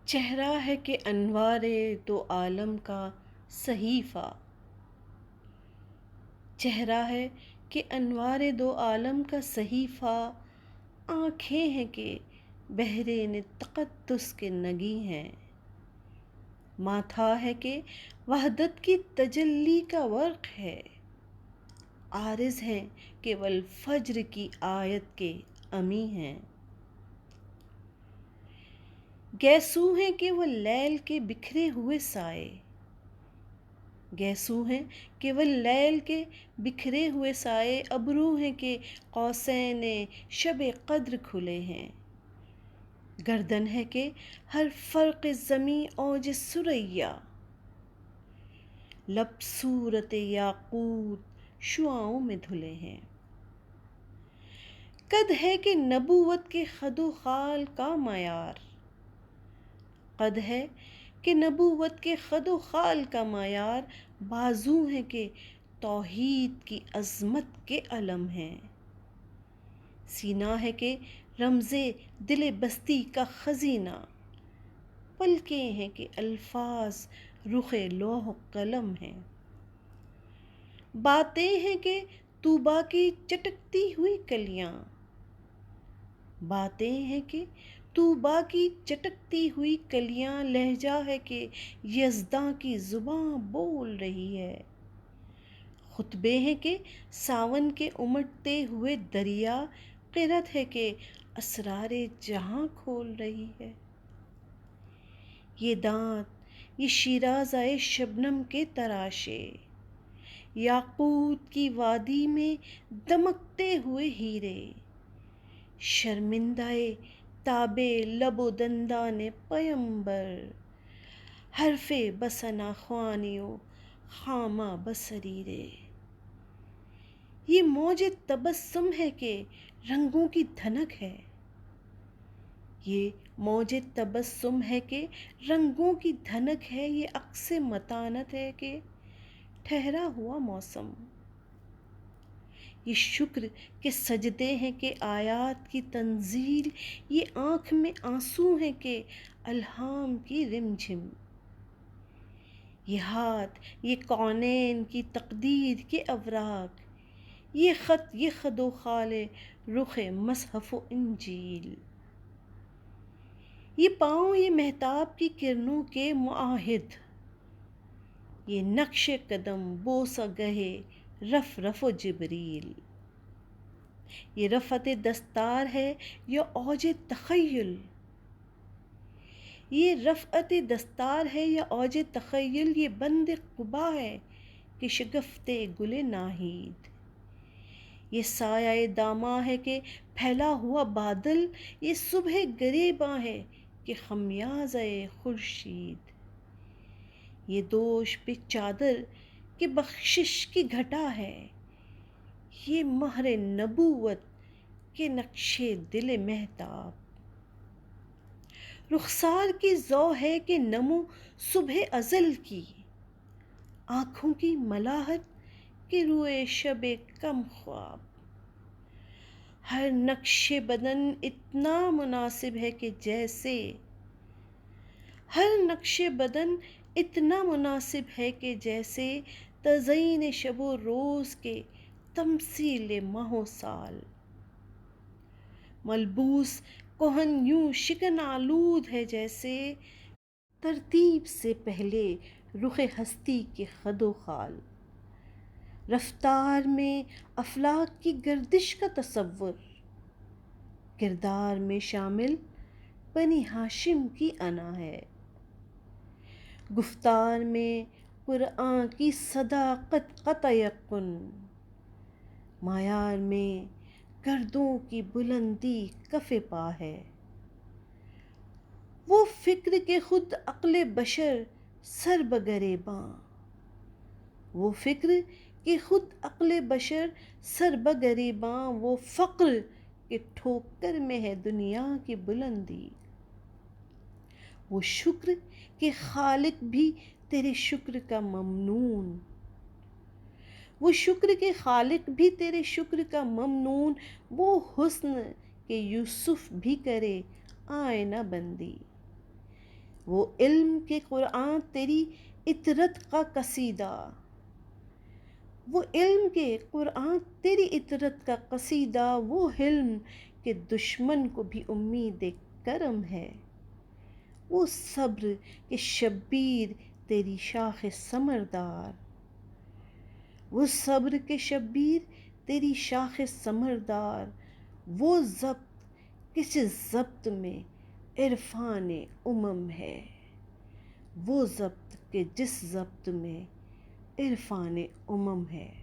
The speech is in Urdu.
چہرہ ہے کہ انوار دو عالم کا صحیفہ، چہرہ ہے کہ انوار دو عالم کا صحیفہ، آنکھیں ہیں کہ بحرین تقدس کے نگی ہیں، ماتھا ہے کہ وحدت کی تجلی کا ورق ہے، عارض ہیں کہ والفجر کی آیت کے امی ہیں، گیسو ہیں کہ وہ لیل کے بکھرے ہوئے سائے، گیسو ہیں کہ وہ لیل کے بکھرے ہوئے سائے، ابرو ہیں کہ قوسین شب قدر کھلے ہیں، گردن ہے کہ ہر فرق زمیں اوج ثریا، لب صورت یاقوت شعاعوں میں دھلے ہیں، قد ہے کہ نبوت کے خد و خال کا معیار، قد ہے کہ نبوت کے خد و خال کا معیار، بازو ہیں کہ توحید کی عظمت کے علم ہیں، سینہ ہے کہ رمز دل بستی کا خزینہ، پلکیں ہیں کہ الفاظ رخ لوح و قلم ہیں، باتیں ہیں کہ طوبیٰ کی چٹکتی ہوئی کلیاں، باتیں ہیں کہ طوبیٰ کی چٹکتی ہوئی کلیاں، لہجہ ہے کہ یزداں کی زباں بول رہی ہے، خطبے ہیں کہ ساون کے امٹتے ہوئے دریا، قرت ہے کہ اسرار جہاں کھول رہی ہے، یہ دانت یہ شیرازۂ شبنم کے تراشے، یاقوت کی وادی میں دمکتے ہوئے ہیرے، شرمندہ تاب لب و دندان پیمبر، حرف بسنا خوانی و خامہ بصریرے، یہ موج تبسم ہے کہ رنگوں کی دھنک ہے، یہ موج تبسم ہے کہ رنگوں کی دھنک ہے، یہ عکس متانت ہے کہ ٹھہرا ہوا موسم، یہ شکر کے سجدے ہیں کہ آیات کی تنزیل، یہ آنکھ میں آنسو ہیں کہ الہام کی رم جھم، یہ ہاتھ یہ کونین کی تقدیر کے اوراق، یہ خط یہ خد و خال رخ مصحف و انجیل، یہ پاؤں یہ مہتاب کی کرنوں کے معاہد، یہ نقش قدم بوسہ گہے رف رف و جبریل، یہ رفعت دستار ہے یا اوج تخیل، یہ رفعت دستار ہے یا اوج تخیل، یہ بند قبا ہے کہ شگفت گل ناہید، یہ سایہ داماں ہے کہ پھیلا ہوا بادل، یہ صبح گریباں ہے کہ خمیازہ خورشید، یہ دوش پہ چادر کہ بخشش کی گھٹا ہے، یہ مہر نبوت کے نقش دل مہتاب، رخسار کی ضوء ہے کہ نمو صبح ازل کی، آنکھوں کی ملاحت کہ روئے شب کم خواب، ہر نقش بدن اتنا مناسب ہے کہ جیسے، ہر نقش بدن اتنا مناسب ہے کہ جیسے تزئین شب و روز کے تمثیل ماہ و سال، ملبوس کہن یوں شکن آلود ہے جیسے ترتیب سے پہلے رخ ہستی کے خد و خال، رفتار میں افلاک کی گردش کا تصور، کردار میں شامل بنی ہاشم کی انا ہے، گفتار میں قرآن کی صداقت قطع یقن، معیار میں گردوں کی بلندی کف پا ہے، وہ فکر کہ خود عقل بشر سر بگریباں، وہ فکر کہ خود عقل بشر سر بگریباں، وہ فقر کہ ٹھوکر میں ہے دنیا کی بلندی، وہ شکر کہ خالق بھی تیرے شکر کا ممنون، وہ شکر کہ خالق بھی تیرے شکر کا ممنون، وہ حسن کہ یوسف بھی کرے آئینہ بندی، وہ علم کے قرآن تیری اطرت کا قصیدہ، وہ علم کے قرآن تیری اطرت کا قصیدہ، وہ حلم کہ دشمن کو بھی امید کرم ہے، وہ صبر کہ شبیر تیری شاخ ثمردار، وہ صبر کے شبیر تیری شاخ ثمردار، وہ ضبط کس ضبط میں عرفان امم ہے، وہ ضبط کہ جس ضبط میں عرفان امم ہے۔